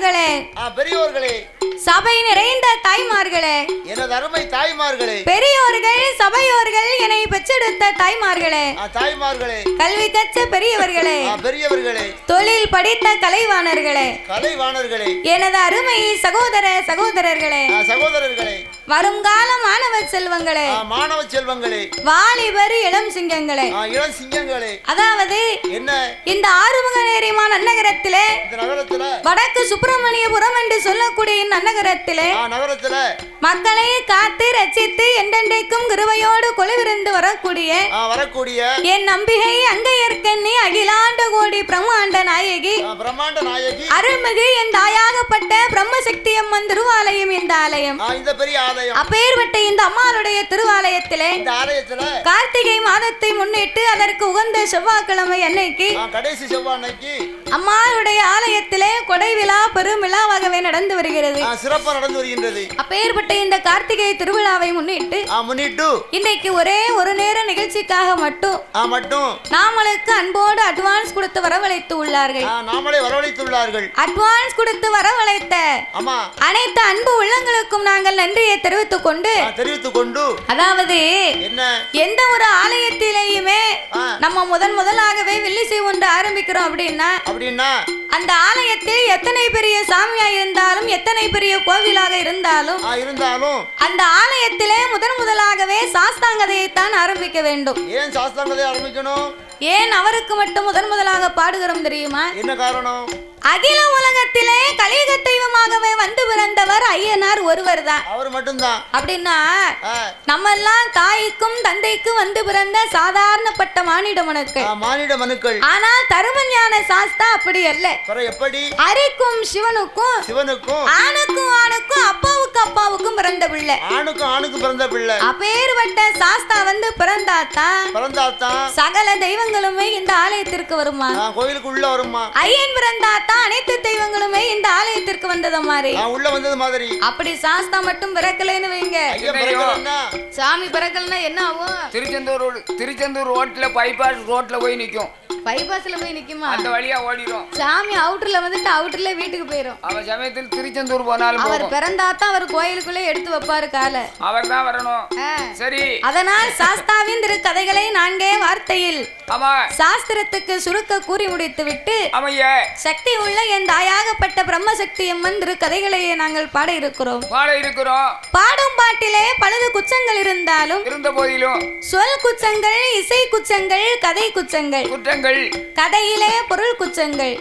பெரியோர்களே, பெரியோர்களே, சபை நிறைந்த தாய்மார்களே, எனது அருமை தாய்மார்களே, பெரியோர்கள் சபையோர்கள் என்னை பெற்றெடுத்த தாய்மார்களே, தாய்மார்களே, கல்வி கற்ற பெரியவர்களே, பெரியவர்களே, தொழில் படித்த கலைவாணர்களே, கலைவாணர்களே, எனது அருமை சகோதர சகோதரர்களே, சகோதரர்களே, வருங்கால மாணவ செல்வங்களே, மாணவ செல்வங்களே, வாலிபர் இளம் சிங்கங்களே, இளம் சிங்கங்களே. அதாவது என்ன இந்த ஆறுமுக நேரிமான் நகரத்திலே, இந்த நகரத்துல வடக்கு சுப்பிரமணியபுரம் என்று சொல்லக்கூடிய நகரத்திலே நகரத்துல மக்களை காத்து ரட்சித்து என்றென்றைக்கும் கிருபையோடு கொலுவிருந்து வரக்கூடிய என் நம்பிகை அங்கையற்கண்ணி அகிலாண்ட கோடி பிரம்மாண்ட நாயகி அருள்மிகு என் தாயாகப்பட்ட பிரம்மசக்தி அம்மன் திருவாலயம். இந்த ஆலயம் இந்த பெரிய ஆலயம். அப்பேற்பட்ட இந்த அம்மாளுடைய திருவாலயத்திலே கார்த்திகை மாதத்தை முன்னிட்டு அதற்கு உகந்த செவ்வாய்க்கிழமை அன்னைக்கு கடைசி செவ்வாய்க்கு அம்மாளுடைய ஆலயத்திலே கொடை விழா பெரும் விழாவாகவே நடந்து வருகிறது, சிறப்பாக நடந்து வருகின்றது. அப்பேற்பட்ட இந்த கார்த்திகை திருவிழாவை முன்னிட்டு இன்றைக்கு ஒரே ஒரு நேர நிகழ்ச்சிக்காக மட்டும் நாமளுக்கு அன்போடு அட்வான்ஸ் கொடுத்து வரவழைத்து உள்ளார்கள். நாமளே வரவழைத்துள்ளார்கள். அட்வான்ஸ் கொடுத்து வரவழைத்த அனைத்து அன்பு உள்ளங்களுக்கும் நாங்கள் நன்றியை தெரிவித்துக் கொண்டு அதாவது எந்த ஒரு ஆலயத்திலேயுமே நம்ம முதலாகவே வில்லிசை ஒன்று ஆரம்பிக்கிறோம் அப்படின்னா அந்த ஆலயத்தில் எத்தனை பெரிய சாமியா இருந்தாலும் எத்தனை பெரிய கோவிலாக இருந்தாலும் அந்த ஆலயத்திலே முதலாகவே சாஸ்தாங்கதையைத்தான் ஆரம்பிக்க வேண்டும். ஏன் சாஸ்தாங்கதை ஆரம்பிக்கணும்? ஏன் அவருக்கு மட்டும் முதலாக பாடுகிறோம் தெரியுமா? என்ன காரணம்? அகில உலகத்திலே கலியுக தெய்வமாகவே வந்து பிறந்தவர் ஐயனார் ஒருவர் தான். அவர் மட்டும்தான். அப்படின்னா நம்ம எல்லாம் தாய்க்கும் தந்தைக்கும் வந்து பிறந்த சாதாரணப்பட்ட மானிட மனுக்கள். ஆனால் தருமஞான சாஸ்தா அப்படி அல்ல. எப்படி? ஹரிக்கும் சிவனுக்கும் ஆணுக்கும் அப்பாவுக்கும் பிறந்த பிள்ளை. ஆணுக்கு பிறந்த பிள்ளை. அப்பேற்பட்ட சாஸ்தா வந்து பிறந்தாத்தான் சகல தெய்வங்களுமே இந்த ஆலயத்திற்கு வருமா, கோயிலுக்கு உள்ள வருமா. ஐயன் பிறந்தாத்தான் அனைத்து தெய்வங்களுமே இந்த ஆலயத்திற்கு வந்தது மாதிரி. அப்படி சாஸ்தா மட்டும் பிறக்கலைன்னு வைங்க, சாமி பிறக்கலன்னா என்ன ஆகும்? திருச்செந்தூர் ரோட்ல பைபாஸ் ரோட்ல போய் நிக்கும். பைபாஸ்ல போய் நிக்குமா? அந்த வழியா ஓடிடும். சாமி அவுட்டர்ல வந்துட்டு அவுட்டர்ல வீட்டுக்கு போயிடும். அவன் சமயத்தில் திருச்செந்தூர் போனாலும் அவர் பிறந்தாத்தான் அவர் கோயிலுக்குள்ளே எடுத்து வைப்பாரு காலை. அவர் தான் வரணும். சரி, அதனால் சாஸ்தாவின் திரு கதைகளை நான்கே வார்த்தையில் சாஸ்திரத்துக்கு சுருக்க கூறி முடித்து விட்டு சக்தி உள்ள என் தாயாகப்பட்ட பிரம்மசக்தி அம்மன் திரு கதைகளையே நாங்கள் பாட இருக்கிறோம். பாடும் பாட்டிலே பலது குச்சங்கள் இருந்தாலும் இருந்த போதிலும் சொல் குச்சங்கள், இசை குச்சங்கள், கதை குச்சங்கள், கதையிலே பொருள் குச்சங்கள்,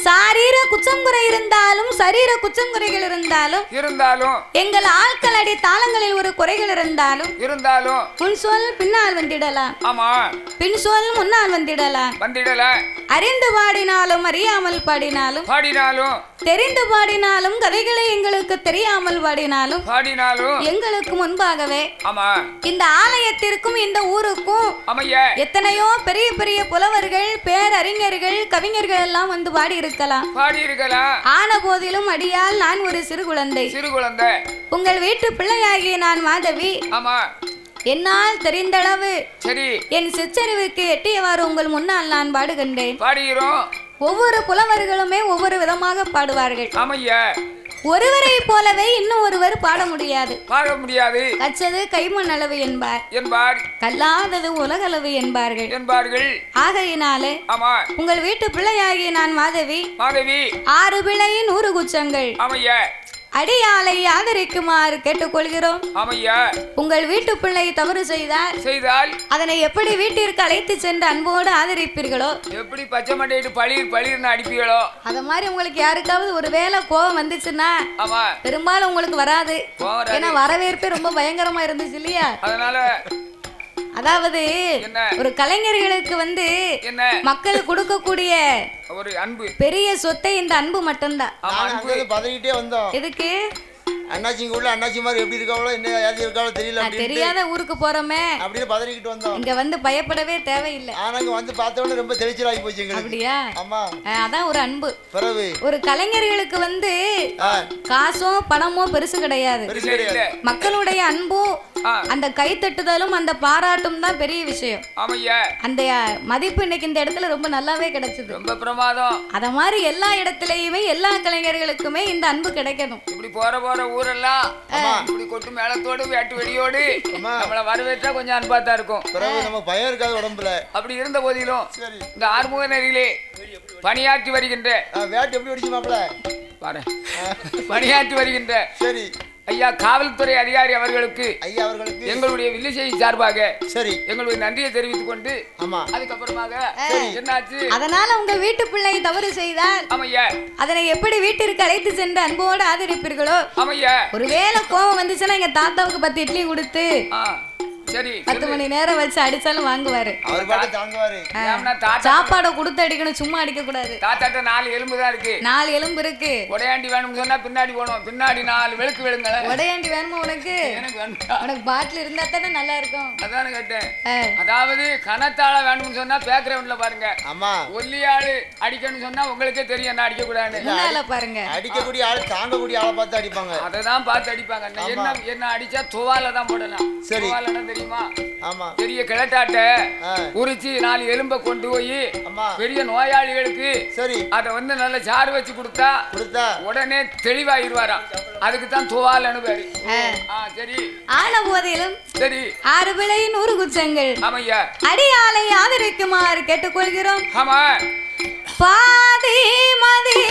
சாரீர குச்சம் குறை இருந்தாலும் சரீர குச்சம் குறைகள் இருந்தாலும் எங்கள் ஆட்கள் அடி தாளங்களில் ஒரு குறைகள் இருந்தாலும் முன் சொல் பின்னால் வந்திடலாம், பின் சொல் முன்னால் வந்திடலாம். அறிந்து பாடினாலும் அறியாமல் பாடினாலும் தெரிந்து பாடினாலும் கதைகளை எங்களுக்கு தெரியாமல் பாடினாலும் எங்களுக்கு முன்பாகவே இந்த ஆலயத்திற்கும் இந்த ஊருக்கும் எத்தனையோ பெரிய பெரிய புலவர்கள், பேரறிஞர்கள், கவிஞர்கள் எல்லாம் வந்து பாடி இருக்கலாம். ஆன போதிலும் அடியால் நான் ஒரு சிறு குழந்தை. உங்கள் வீட்டு பிள்ளையாகிய நான் மாதவி. என்னால் தெரிந்தளவு என் சிற்றறிவுக்கு எட்டியவாறு உங்கள் முன்னால் நான் பாடுகின்றேன். ஒவ்வொரு புலவர்களுமே ஒவ்வொரு விதமாக பாடுவார்கள். ஒருவரை போலவே இன்னும் ஒருவர் பாட முடியாது. கச்சது கைமண் அளவு என்பார், கல்லாதது உலகளவு என்பார்கள். ஆகையினாலே உங்கள் வீட்டு பிள்ளையாகிய நான் மாதவி 6 பிள்ளை 100 குச்சங்கள் அடியாளை ஆதரிக்குமாறு கேட்டுக்கொள்கிறோம். உங்கள் வீட்டு பிள்ளை தவறு செய்தால் அதனை எப்படி வீட்டிற்கு அழைத்து சென்று அன்போடு ஆதரிப்பீர்களோ, எப்படி பச்சை மட்டையிட்டு பளிர்னு அடிப்பீர்களோ, அத மாதிரி உங்களுக்கு யாருக்காவது ஒரு வேளை கோபம் வந்துச்சுன்னா பெரும்பாலும் உங்களுக்கு வராது. ஏன்னா வரவேற்பே ரொம்ப பயங்கரமா இருந்துச்சு இல்லையா? அதனால அதாவது ஒரு கலைஞர்களுக்கு வந்து மக்கள் கொடுக்கக்கூடிய ஒரு அன்பு, பெரிய சொத்தை இந்த அன்பு மட்டும்தான். எதுக்கு அண்ணாச்சிங்க உள்ள அண்ணாச்சி மாதிரி எப்படி இருக்காங்களோ என்ன ஏதி இருக்காளோ தெரியல தெரியாத ஊருக்கு போறோமே அப்படின்னு பதறிக்கிட்டு வந்தோம். இங்க வந்து பயப்படவே தேவையில்லை. ஆனாங்க வந்து பார்த்தவொடனே ரொம்ப தெளிச்சலாகி போச்சு எங்களுக்கு. அப்படியா? ஆமா. அதான் ஒரு அன்பு. பிறகு ஒரு கலைஞர்களுக்கு வந்து காசோ பணமோ பெருசு கிடையாது. மக்களுடைய அன்பும் அந்த கைத்தட்டுதலும் அந்த பாராட்டும் தான் பெரிய விஷயம். அந்த மதிப்பு இன்னைக்கு இந்த இடத்துல ரொம்ப நல்லாவே கிடைச்சது. ரொம்ப பிரமாதம். அத மாதிரி எல்லா இடத்துலயுமே எல்லா கலைஞர்களுக்குமே இந்த அன்பு கிடைக்கணும். இப்படி போற ஊரெல்லாம் இப்படி கொட்டு மேளத்தோடு வேட்டு வெடியோடு நம்மள வரவேற்றா கொஞ்சம் அன்பா தான் இருக்கும். நம்ம பயம் இருக்காது உடம்புல. அப்படி இருந்த போதிலும் இந்த ஆறுமுக நெறியிலே பணியாற்றி வருகின்ற வேட்டு எப்படி வெடிச்சு மாப்பிள பாரு பணியாற்றி வருகின்ற சரி ஐயா காவல்துறை அதிகாரி அவர்களுக்கு ஐயா அவர்களுக்கு எங்களுடைய வில்லிசை சார்பாக சரி எங்களுடைய நன்றியை தெரிவித்துக் கொண்டு ஆமா அதுக்கப்புறமாக என்னாச்சு அதனால உங்க வீட்டு பிள்ளை தவறு செய்தால் ஆமையா அதனை எப்படி வீட்டிற்கு அழைத்து சென்று அன்போடு ஆதரிப்பீர்களோ ஆமையா ஒருவேளை கோவம் வந்துச்சுன்னா எங்க தாத்தாவுக்கு 10 இட்லி கொடுத்து சரி 10 மணி நேரம் வச்சு அடிச்சாலும் வாங்குவாரு. அவர் பாட்டு தாங்குவாரு. சாப்பாடை கொடுத்து அடிக்கணும், சும்மா அடிக்க கூடாது. தாத்தாட்ட 4 எலும்பு தான் இருக்கு. 4 எலும்பு இருக்கு. உடையாண்டி வேணும்னு சொன்னா பின்னாடி போணும். பின்னாடி 4 வெளுக்கு வெளுங்க. உடையாண்டி வேணுமா உனக்கு? எனக்கு வேணும். உனக்கு பாட்டில் இருந்தா தானே நல்லா இருக்கும். அதானே கேட்டேன். அதாவது கனத்தால வேணும்னு சொன்னா பேக்ரவுண்ட்ல பாருங்க. ஆமா. ஒல்லியாளு அடிக்கணும்னு சொன்னா உங்களுக்கே தெரியும் என்ன அடிக்க கூடாதுன்னு. முன்னால பாருங்க. அடிக்கக்கூடிய ஆளு தாங்கக்கூடிய ஆளை பார்த்து அடிப்பாங்க. அதை தான் பார்த்து அடிப்பாங்க. என்ன அடிச்சா துவால தான் போடலாம். துவாலன்னா தெரியுமா? ஆமா. பெரிய கிளட்டாட்ட உரிச்சு 4 எலும்ப கொண்டு போய் பெரிய நோயாளிகளுக்கு சரி அத வந்து நல்ல சாறு வச்சு கொடுத்தா உடனே தெளிவாயிருவாராம். அதுக்கு தான் துவாலன்னு பேரு. சரி ஆன போதிலும் சரி 6 விலை 100 குச்சங்கள் ஆமையா அடியாலை ஆதரிக்குமாறு கேட்டுக்கொள்கிறோம். ஆமா பாதி மதி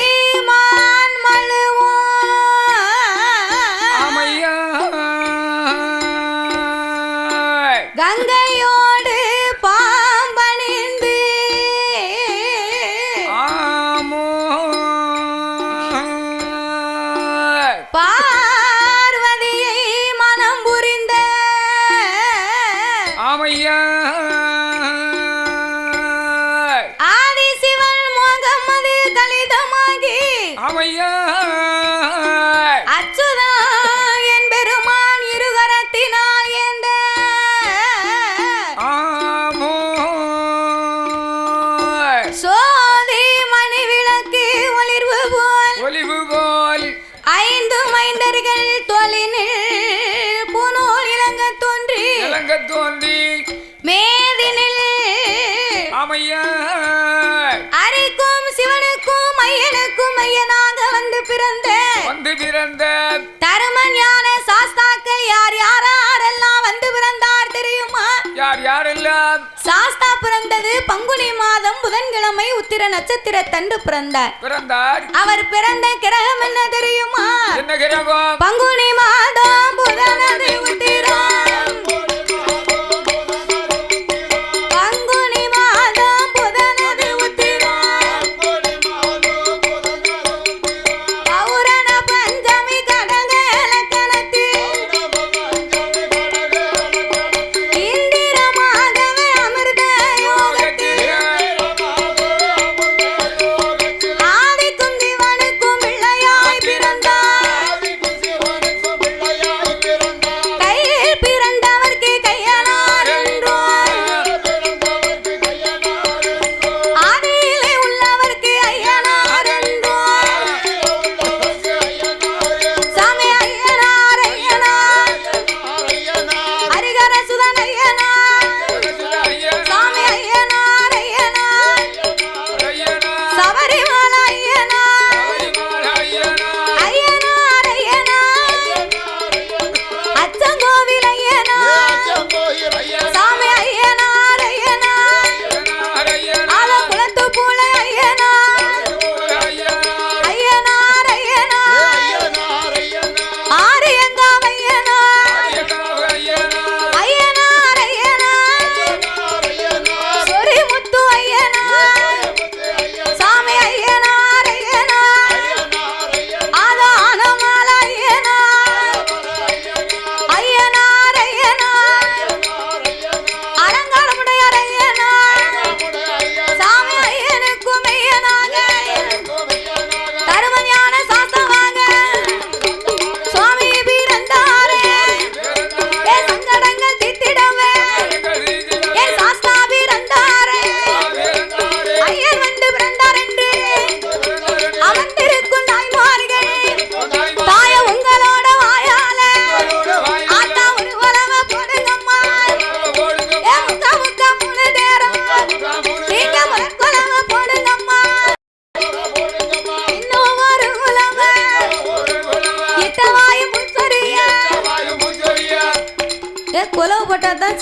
மான் மழுவோ ஆமையா கங்கையோடு பாம்பணிந்து ஆமோ பார்வதியை மனம் புரிந்த ஆமையா ஆதிசிவன் முகமது தலிதமாகி ஆமையா அச்சுதா என் பெருமான் இருகரத்தினால் எந்த சோதி மணி விளக்கு ஒளிர்வு போல் 5 மைந்தர்கள் தொழினில் புனோல் இலங்க தோன்றி மேதினில் ஆமையா அரிக்கும் சிவனுக்கும் ஐயனுக்கும் ஐயனாக வந்து பிறந்த தரும ஞான சாஸ்தாக்கள் யாரெல்லாம் வந்து பிறந்தார் தெரியுமா? யாரெல்லாம்? சாஸ்தா பிறந்தது பங்குனி மாதம் புதன்கிழமை உத்திர நட்சத்திர தண்டு பிறந்தார். அவர் பிறந்த கிரகம் என்ன தெரியுமா? என்ன கிரகம்? பங்குனி மாதம் புதனது உத்திரம். பங்குனி மாதம் புதனது உத்திரம். பௌரண பஞ்சமி கடக இலக்கணத்தில் இந்திரமாகவே அமிர்த யோகத்தில் ஆதிக்கும் சிவனுக்கும் பிள்ளையாய் பிறந்தார்.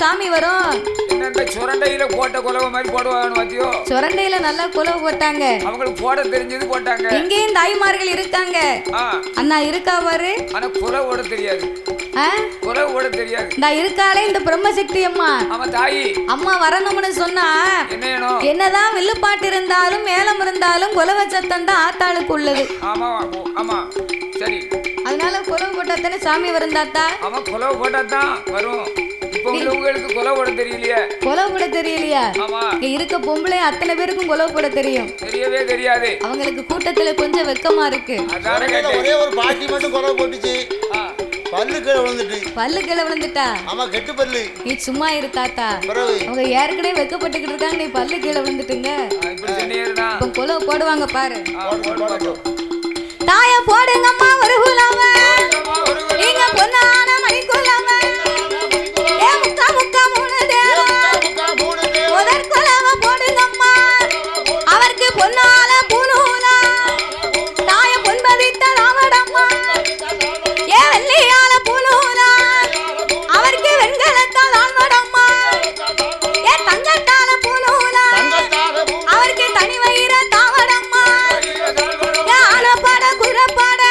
சாமி வரும். இந்த சுரண்டையில போட்ட குலவை மாதிரி போடுவாங்க பாத்தியோ? சுரண்டையில நல்லா குலவு போட்டாங்க. அவங்களுக்கு போட தெரிஞ்சது போட்டாங்க. இங்கேயும் தாய்மார்கள் இருக்காங்க. அண்ணா இருக்கா பாரு. ஆனா குலவு ஓட தெரியாது. குலவு ஓட தெரியாது. இந்த இருக்காளே இந்த பிரம்மசக்தி அம்மா. ஆமா தாயி. அம்மா வரணும்னு சொன்னா என்னதான் வில்லுப்பாட்டு இருந்தாலும் மேளம் இருந்தாலும் குலவ சத்தம் தான் ஆத்தாளுக்கு உள்ளது. ஆமா ஆமா சரி. அதனால குலவு போட்டாத்தானே சாமி வருந்தாத்தா. ஆமா குலவு போட்டாதான் வரும். இப்ப உங்களுக்கு குலவு போட தெரியலையா? குலவு போட தெரியலையா? ஆமா. இங்க இருக்க பொம்பளை அத்தனை பேருக்கும் குலவு போட தெரியும். தெரியவே தெரியாது. அவங்களுக்கு கூட்டத்துல கொஞ்சம் வெக்கமா இருக்கு. ஒரே ஒரு பாட்டி மட்டும் குலவு போட்டுச்சு. பல்லு கீழே விழுந்துட்டு. பல்லு கீழே விழுந்துட்டா? ஆமா கெட்டு பல்லு. நீ சும்மா இரு தாத்தா. அவங்க ஏற்கனவே வெக்கப்பட்டுக்கிட்டு இருக்காங்க. நீ பல்லு கீழே விழுந்துட்டுங்க. இப்ப குலவு போடுவாங்க பாரு. தாய போடுங்கம்மா ஒரு குலவ. நீங்க பொன்னான மணி குலவ. ஏ முக்கா முக்கா மூணு தேவ. முதற் குலவ போடுங்கம்மா. அவருக்கு பொன்னால பூநூலா. தாய பொன்பதித்த ராமடம்மா. ஏ வெள்ளியால பூநூலா. அவருக்கு வெண்கலத்தால் ஆழ்வடம்மா. ஏ தங்கத்தால பூநூலா. அவருக்கு தனி வயிற தாவடம்மா. ஏ ஆனப்பட குரப்பட.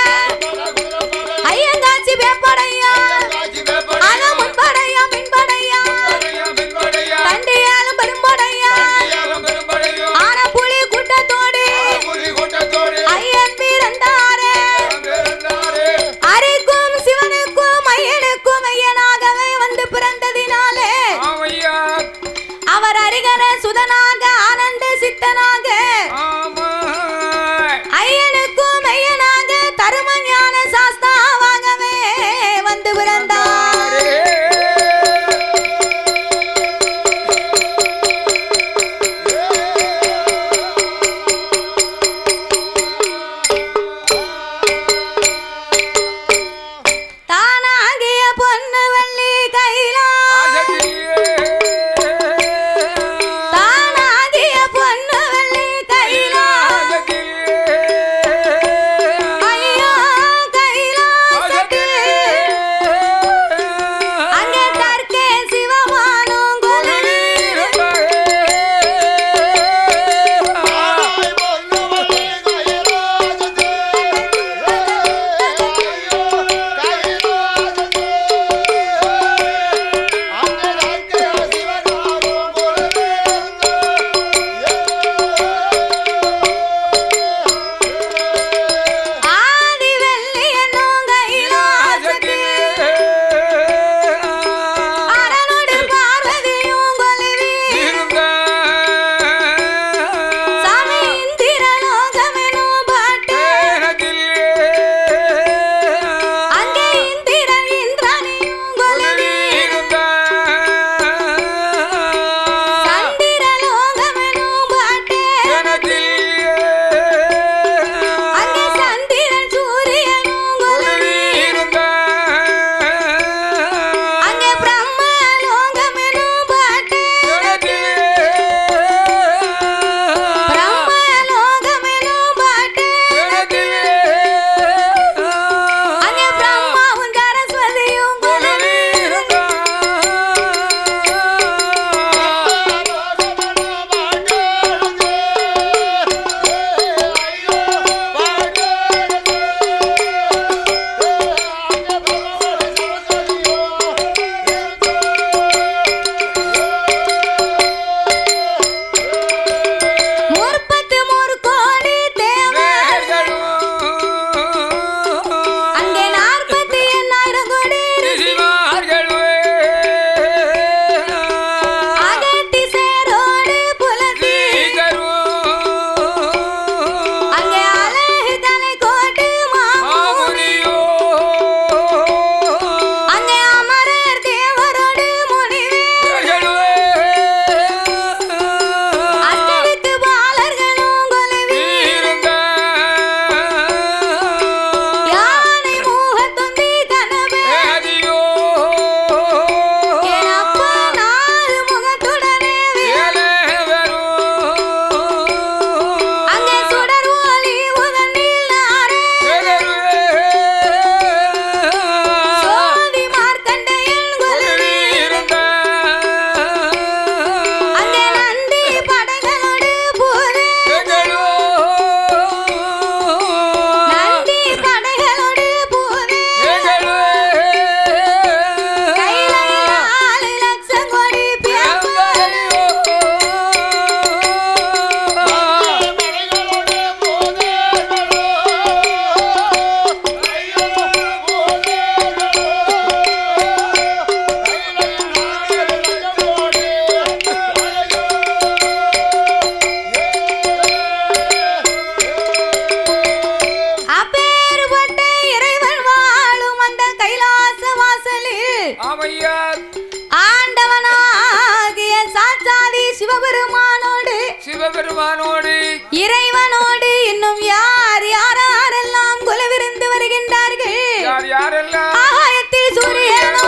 யார் யாரெல்லாம் ஆகாயத்தில் சூரியனோ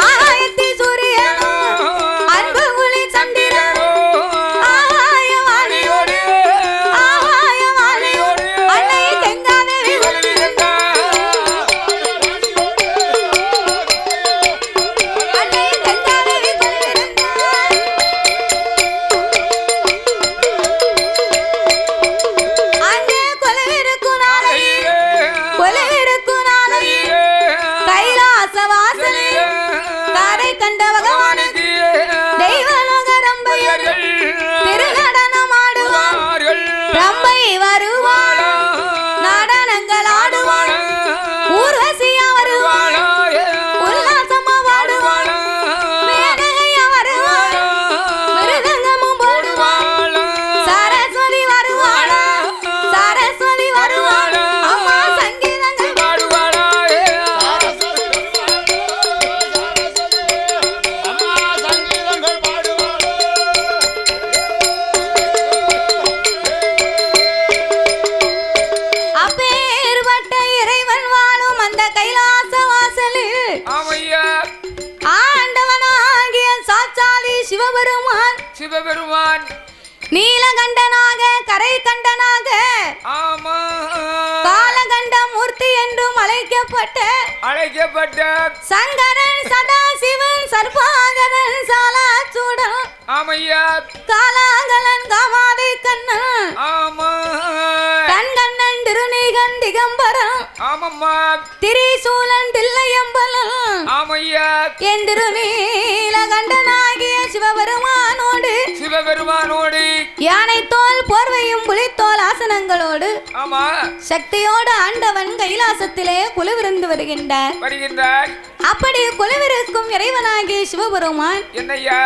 ஆகாயத்தில் சூரியனோ அன்பு ஒளி சந்திரனோ ஆகாயவாணியோடு ஆகாயவாணியோடு அன்னை கங்காதேவி அன்னை கங்காதேவி அங்கே கொலவிருக்கும் நாளை கொலவிருக்கும் நாளை கைலாச வாசலில் காரை கண்ட பகவானுக்கு தெய்வலோக ரம்பையர் திருநடனம் ஆடுவார் ரம்பை வருவாள் நடனங்கள் ஆடுவாள் ஊர்வசியா வருவாள் உல்லாசமா பாடுவாள் மேனகையா வருவாள் மிருதங்கமும் போடுவாள் சரஸ்வதி வருவாள் சரஸ்வதி வருவாள் அம்மா சங்கீதங்கள் பாடுவாளா அம்மா சங்கீதங்கள் பாடுவாள். அப்பேற்பட்ட இறைவன் வாழும் அந்த கைலாச வாசலில் ஆமையா ஆண்டவனாகிய சாட்சாதி சிவபெருமான் சிவபெருமான் நீலகண்டனாக கரை கண்டனாக ஆமா காலகண்ட மூர்த்தி என்றும் அழைக்கப்பட்ட அழைக்கப்பட்ட சங்கரன் சதாசிவன் சர்பாகரன் சாலாச்சூடன் ஆமையா காலாகலன் காமாதை கண்ணன் ஆமா கண்கண்ணன் திருநீகன் திகம்பரம் ஆமம்மா திரிசூலன் தில்லையம்பலம் ஆமையா என் திருநீலகண்டனாகிய சிவபெருமானோடு சிவபெருமானோடு யானை தோல் போர்வையும் புலித்தோல் ஆசனங்களோடு ஆமா சக்தியோடு ஆண்டவன் கைலாசத்திலே குழுவிருந்து வருகின்றார் வருகின்றார் அப்படி குழுவிருக்கும் இறைவனாகிய சிவபெருமான் என்னையா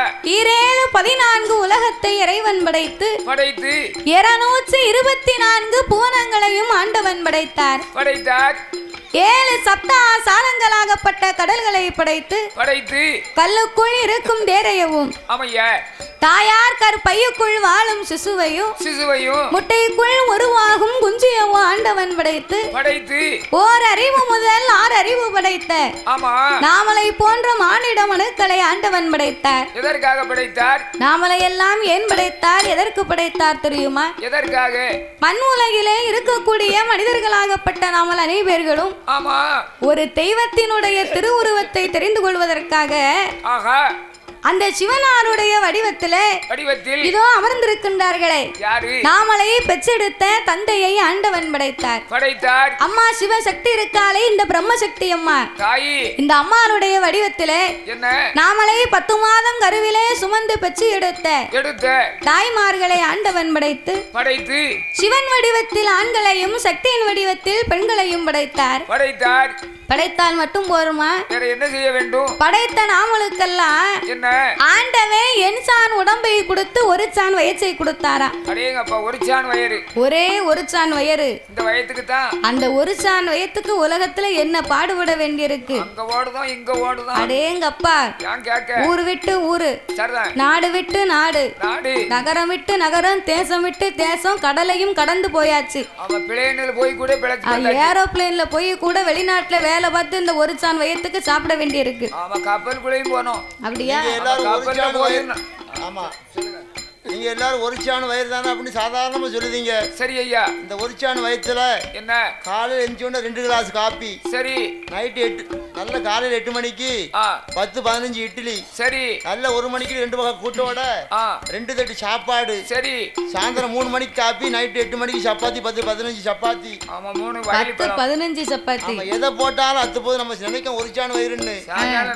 14 உலகத்தை இறைவன் படைத்து படைத்து 224 புவனங்களையும் ஆண்டவன் படைத்தார் படைத்தார் 7 சப்தா சாரங்களாகப்பட்ட கடல்களை படைத்து படைத்து கல்லுக்குள் இருக்கும் தேரையவும் ஆமையா தாயார் கற்பையுக்குள் வாழும் சிசுவையும் சிசுவையும் முட்டைக்குள் உருவாகும் குஞ்சியவும் ஆண்டவன் படைத்து படைத்து ஓர் அறிவு முதல் 6 அறிவு படைத்த ஆமா நாமலை போன்ற மானிட மனுக்களை ஆண்டவன் படைத்தார். எதற்காக படைத்தார் நாமலை எல்லாம் ஏன் படைத்தார், எதற்கு படைத்தார் தெரியுமா? எதற்காக? மண் உலகிலே இருக்கக்கூடிய மனிதர்களாகப்பட்ட நாமல் அனைவர்களும் ஆமா ஒரு தெய்வத்தினுடைய திருவுருவத்தை தெரிந்து கொள்வதற்காக ஆஹா அந்த சிவனாருடைய வடிவத்தில் இதோ அமர்ந்திருக்கின்றார்களே. யாரு? நாமலை பெற்றெடுத்த தந்தையை ஆண்டவன் படைத்தார். அம்மா சிவசக்தி இருக்காளே, இந்த பிரம்மசக்தி அம்மா தாயி, இந்த அம்மானுடைய வடிவத்திலே என்ன நாமலை 10 மாதம் கருவிலே சுமந்து பெற்று எடுத்த தாய்மார்களை ஆண்டவன் படைத்து சிவன் வடிவத்தில் ஆண்களையும் சக்தியின் வடிவத்தில் பெண்களையும் படைத்தார். படைத்தால் மட்டும் போருமா? வேற என்ன செய்ய வேண்டும்? படைத்த நாமளுக்கெல்லாம் என்ன ஆண்டவே என் சான் உடம்பை கொடுத்து ஒரு சான் வயசை கொடுத்தாரா? அடேங்கப்பா, ஒரு சான் வயறு, ஒரே ஒரு சான் வயறு. இந்த வயத்துக்கு தான், அந்த ஒரு சான் வயத்துக்கு உலகத்துல என்ன பாடுபட வேண்டியிருக்கு. அங்க ஓடுதோம் இங்க ஓடுதோம். அடேங்கப்பா, ஊர் விட்டு ஊரு, நாடு விட்டு நாடு, நகரம் விட்டு நகரம், தேசம் விட்டு தேசம், கடலையும் கடந்து போயாச்சு. ஏரோப்ளேன்ல போய் கூட வெளிநாட்டுல வேலை பார்த்து இந்த ஒரு சான் வயத்துக்கு சாப்பிட வேண்டியிருக்கு. கப்பலுக்குள்ளேயும் போனோம். அப்படியா? ஆமா, நீங்க எல்லாரும் ஒரு சான் வயிறு தானே அப்படின்னு சாதாரணமா சொல்லுதீங்க. சரி ஐயா. இந்த ஒரு சான் வயத்துல என்ன காலையில் எந்திரிச்சோன்னா 2 கிளாஸ் காப்பி, சரி நைட்டு 8 நல்ல காலையில் 8 மணிக்கு 10-15 இட்லி, சரி நல்ல 1 மணிக்கு 2 வகை கூட்டோட 2 தட்டு சாப்பாடு, சரி சாயந்தரம் 3 மணிக்கு காப்பி, நைட்டு 8 மணிக்கு சப்பாத்தி, 10-15 சப்பாத்தி. ஆமா, 3-15 சப்பாத்தி. எதை போட்டாலும் அத்து போது நம்ம நினைக்கும் ஒரு சான் வயிறுன்னு.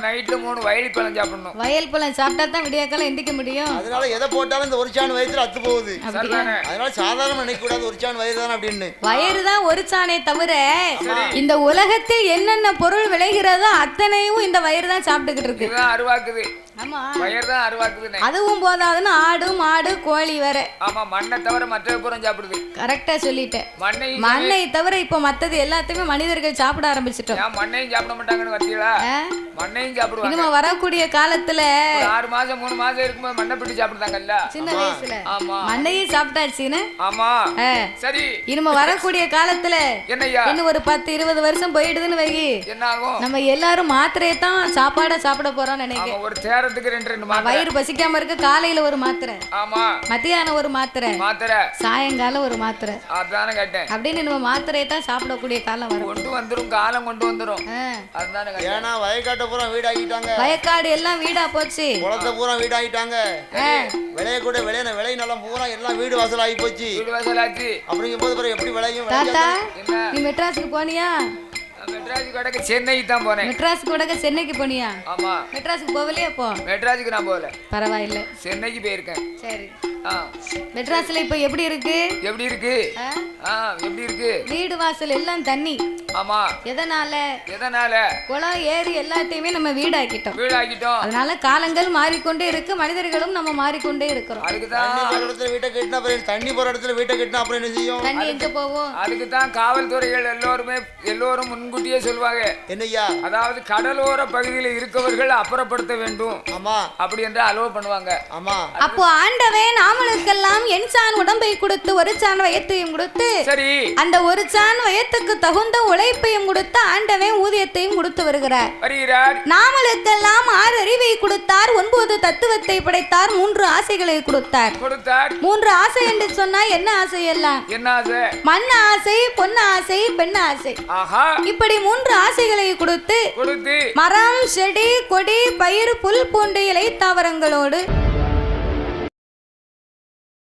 நைட்ல 3 வயல் பழம் சாப்பிடணும். வயல் பழம் சாப்பிட்டா தான் விடியாக்கால எந்திக்க முடியும். அதனால எதை போட்டாலும் இந்த ஒரு சான் வயிறுல அத்து போகுது. அதனால சாதாரண நினைக்க கூடாது ஒரு சான் வயிறு தான் அப்படின்னு. வயிறு தான் ஒரு சானே தவிர இந்த உலகத்தில் என்னென்ன பொருள் விளைகிறதோ அத்தனையும் இந்த வயிறு தான் சாப்பிட்டுக்கிட்டு இருக்கு. அருவாக்குது. ஆமா வயிறு தான் அருவாக்குதுன்னு. அதுவும் போதாதுன்னு ஆடு மாடு கோழி வேற. ஆமா மண்ணை தவிர மற்ற புறம் சாப்பிடுது. கரெக்டா சொல்லிட்டேன். மண்ணை தவிர இப்ப மத்தது எல்லாத்தையுமே மனிதர்கள் சாப்பிட ஆரம்பிச்சிட்டோம். மண்ணையும் சாப்பிட மாட்டாங்கன்னு பார்த்தீங்களா? மண்ணையும் சாப்பிடுவாங்க. இனிமே வரக்கூடிய காலத்துல 6 மாசம் 3 மாசம் இருக்கும்போது மண்ணை பிடி சாப்பிடுறாங்கல்ல சின்ன வயசுல. ஆமா மண்ணையும் சாப்பிட்டாச்சுன்னு. ஆமா சரி. இனிமே வரக்கூடிய காலத்துல என்னய்யா இன்னும் ஒரு 10-20 வருஷம் போயிடுதுன்னு வை, என்ன ஆகும்? நம்ம எல்லாரும் மாத்திரையை தான் சாப்பாட சாப்பிட போறோம்னு நினைக்கிறேன். ஒரு தேரத்துக்கு 2 மாத்திரை. வயிறு பசிக்காம இருக்க காலையில ஒரு மாத்திரை, ஆமா மத்தியானம் ஒரு மாத்திரை, சாயங்காலம் ஒரு மாத்திரை. அதானே கேட்டேன். அப்படின்னு நம்ம மாத்திரையை தான் சாப்பிடக்கூடிய காலம் வரும். கொண்டு வந்துரும் காலம் கொண்டு வந்துரும். அதுதானே கேட்டேன். ஏன்னா வயக்காட்டை பூரா வீடாக்கிட்டாங்க. வயக்காடு எல்லாம் வீடா போச்சு. குளத்தை பூரா வீடாக்கிட்டாங்க. விளைய கூட விளை நிலம் பூரா எல்லாம் வீடு வாசல் ஆகி போச்சு. வீடு வாசலாச்சு. அப்படிங்கும் போது எப்படி விளையும்? தாத்தா நீ மெட்ராஸுக்கு போனியா? மெட்ராஸுக்கு வடக்கு சென்னைக்கு தான் போனேன். மெட்ராஸுக்கு வடக்கு சென்னைக்கு போனியா? ஆமா. மெட்ராஸுக்கு போகலையா? போ. மெட்ராஸுக்கு நான் போகல. பரவாயில்ல. சென்னைக்கு போயிருக்கேன். சரி. மெட்ராஸ்ல இப்ப எப்படி இருக்கு? எப்படி இருக்கு? எப்படி இருக்கு? வீடு வாசல் எல்லாம் தண்ணி. ஆமா. எதனால? குளம் ஏரி எல்லாத்தையுமே நம்ம வீடாக்கிட்டோம். அதனால காலங்கள் மாறிக்கொண்டே இருக்கு, மனிதர்களும் நம்ம மாறிக்கொண்டே இருக்கிறோம். அதுக்கு தான் வீட்டை கட்டினா தண்ணி போற இடத்துல வீட்டை கட்டினா அப்புறம் என்ன செய்யும்? தண்ணி எங்க போவோம்? அதுக்கு தான் காவல்துறைகள் எல்லோரும் முன்கூட்டியே சொல்வாங்க. என்னய்யா? அதாவது கடலோர பகுதியில் இருக்கவர்கள் அப்புறப்படுத்த வேண்டும். ஆமா. அப்படி என்று அலோவ் பண்ணுவாங்க. ஆமா. அப்போ ஆண்டவே நாமளுக்கெல்லாம் என்சான் உடம்பை கொடுத்து ஒரு சான் வயத்தையும் கொடுத்து, சரி, அந்த ஒரு சான் வயத்துக்கு தகுந்த உழைப்பையும் கொடுத்து ஆண்டவன் ஊதியத்தையும் கொடுத்து வருகிறார். நாமளுக்கெல்லாம் 6 அறிவை கொடுத்தார், 9 தத்துவத்தை படைத்தார், 3 ஆசைகளை கொடுத்தார். 3 ஆசை என்று சொன்னா என்ன ஆசை? எல்லாம் என்ன ஆசை? மண் ஆசை, பொன் ஆசை, பெண் ஆசை. இப்படி 3 ஆசைகளை கொடுத்து மரம், செடி, கொடி, பயிர், புல், பூண்டு, இலை தாவரங்களோடு